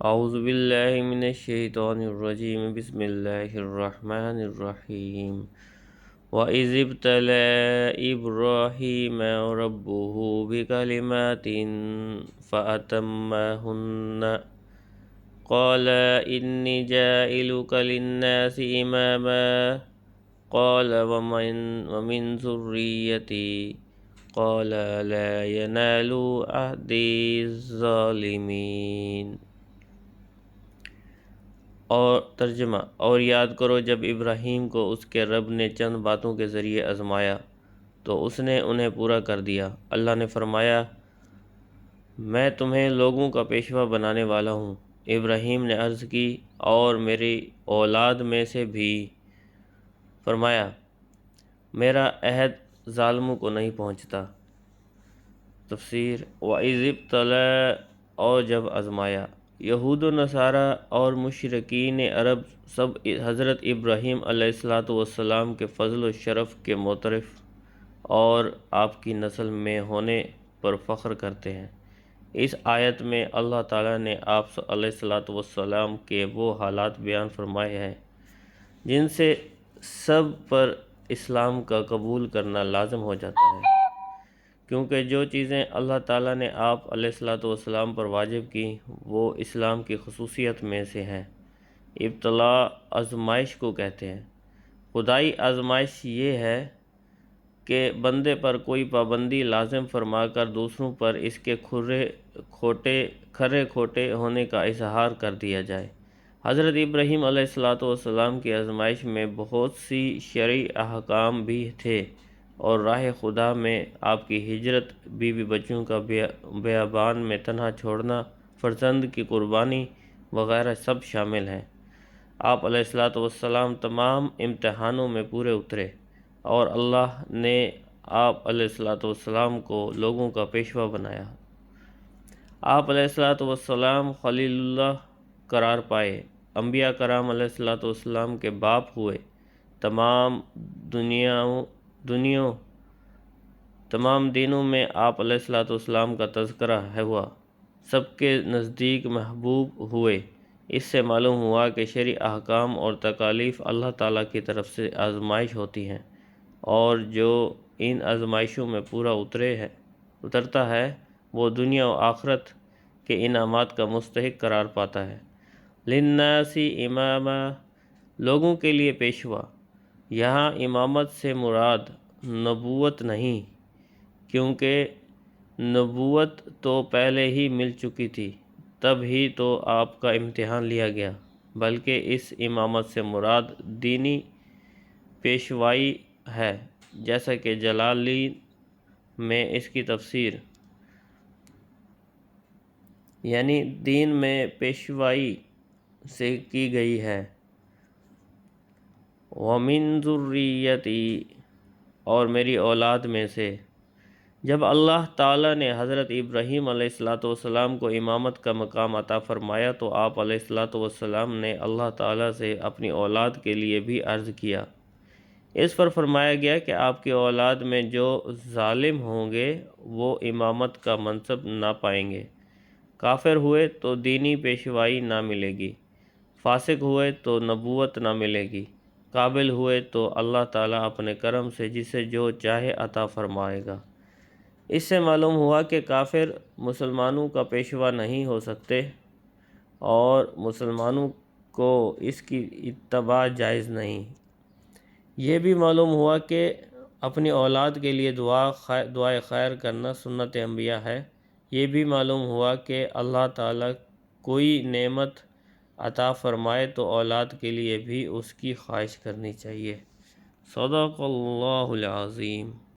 اعوذ باللہ من الشیطان الرجیم بسم اللہ الرحمن الرحیم وَإِذِ ابْتَلَىٰ إِبْرَاهِيمَ رَبُّهُ بِكَلِمَاتٍ فَأَتَمَّهُنَّ قَالَ إِنِّي جَاعِلُكَ لِلنَّاسِ إِمَامًا قَالَ وَمِنْ ذُرِّيَّتِي قَالَ لَا يَنَالُ عَهْدِي الظَّالِمِينَ۔ اور ترجمہ: اور یاد کرو جب ابراہیم کو اس کے رب نے چند باتوں کے ذریعے آزمایا تو اس نے انہیں پورا کر دیا۔ اللہ نے فرمایا، میں تمہیں لوگوں کا پیشوا بنانے والا ہوں۔ ابراہیم نے عرض کی، اور میری اولاد میں سے بھی؟ فرمایا، میرا عہد ظالموں کو نہیں پہنچتا۔ تفسیر: وَإِذِ ابْتَلَىٰ اور جب آزمایا۔ یہود و نصارہ اور مشرکین عرب سب حضرت ابراہیم علیہ السلام کے فضل و شرف کے معترف اور آپ کی نسل میں ہونے پر فخر کرتے ہیں۔ اس آیت میں اللہ تعالیٰ نے آپ علیہ السلام کے وہ حالات بیان فرمائے ہیں جن سے سب پر اسلام کا قبول کرنا لازم ہو جاتا ہے، کیونکہ جو چیزیں اللہ تعالیٰ نے آپ علیہ السلام پر واجب کی وہ اسلام کی خصوصیت میں سے ہیں۔ ابتلاء آزمائش کو کہتے ہیں۔ خدائی آزمائش یہ ہے کہ بندے پر کوئی پابندی لازم فرما کر دوسروں پر اس کے کھرے کھوٹے ہونے کا اظہار کر دیا جائے۔ حضرت ابراہیم علیہ السلام کی آزمائش میں بہت سی شرعی احکام بھی تھے، اور راہ خدا میں آپ کی ہجرت، بیوی بچوں کا بیابان میں تنہا چھوڑنا، فرزند کی قربانی وغیرہ سب شامل ہیں۔ آپ علیہ السلام تمام امتحانوں میں پورے اترے، اور اللہ نے آپ علیہ السلام کو لوگوں کا پیشوا بنایا۔ آپ علیہ السلام خلیل اللہ قرار پائے، انبیاء کرام علیہ السلام کے باپ ہوئے، تمام دینوں میں آپ علیہ السلام کا تذکرہ ہوا، سب کے نزدیک محبوب ہوئے۔ اس سے معلوم ہوا کہ شرعی احکام اور تکالیف اللہ تعالیٰ کی طرف سے آزمائش ہوتی ہیں، اور جو ان آزمائشوں میں پورا اترتا ہے وہ دنیا و آخرت کے انعامات کا مستحق قرار پاتا ہے۔ للناس اماما، لوگوں کے لیے پیشوا۔ یہاں امامت سے مراد نبوت نہیں، کیونکہ نبوت تو پہلے ہی مل چکی تھی، تب ہی تو آپ کا امتحان لیا گیا، بلکہ اس امامت سے مراد دینی پیشوائی ہے، جیسا کہ جلالین میں اس کی تفسیر، یعنی دین میں پیشوائی سے کی گئی ہے۔ وَمِن ذُرِّيَّتِي، اور میری اولاد میں سے۔ جب اللہ تعالیٰ نے حضرت ابراہیم علیہ السلام کو امامت کا مقام عطا فرمایا تو آپ علیہ السلام نے اللہ تعالیٰ سے اپنی اولاد کے لیے بھی عرض کیا۔ اس پر فرمایا گیا کہ آپ کی اولاد میں جو ظالم ہوں گے وہ امامت کا منصب نہ پائیں گے۔ کافر ہوئے تو دینی پیشوائی نہ ملے گی، فاسق ہوئے تو نبوت نہ ملے گی، قابل ہوئے تو اللہ تعالیٰ اپنے کرم سے جسے جو چاہے عطا فرمائے گا۔ اس سے معلوم ہوا کہ کافر مسلمانوں کا پیشوا نہیں ہو سکتے، اور مسلمانوں کو اس کی اتباع جائز نہیں۔ یہ بھی معلوم ہوا کہ اپنی اولاد کے لیے دعائے خیر کرنا سنت انبیاء ہے۔ یہ بھی معلوم ہوا کہ اللہ تعالیٰ کوئی نعمت عطا فرمائے تو اولاد کے لیے بھی اس کی خواہش کرنی چاہیے۔ صدق اللہ العظیم۔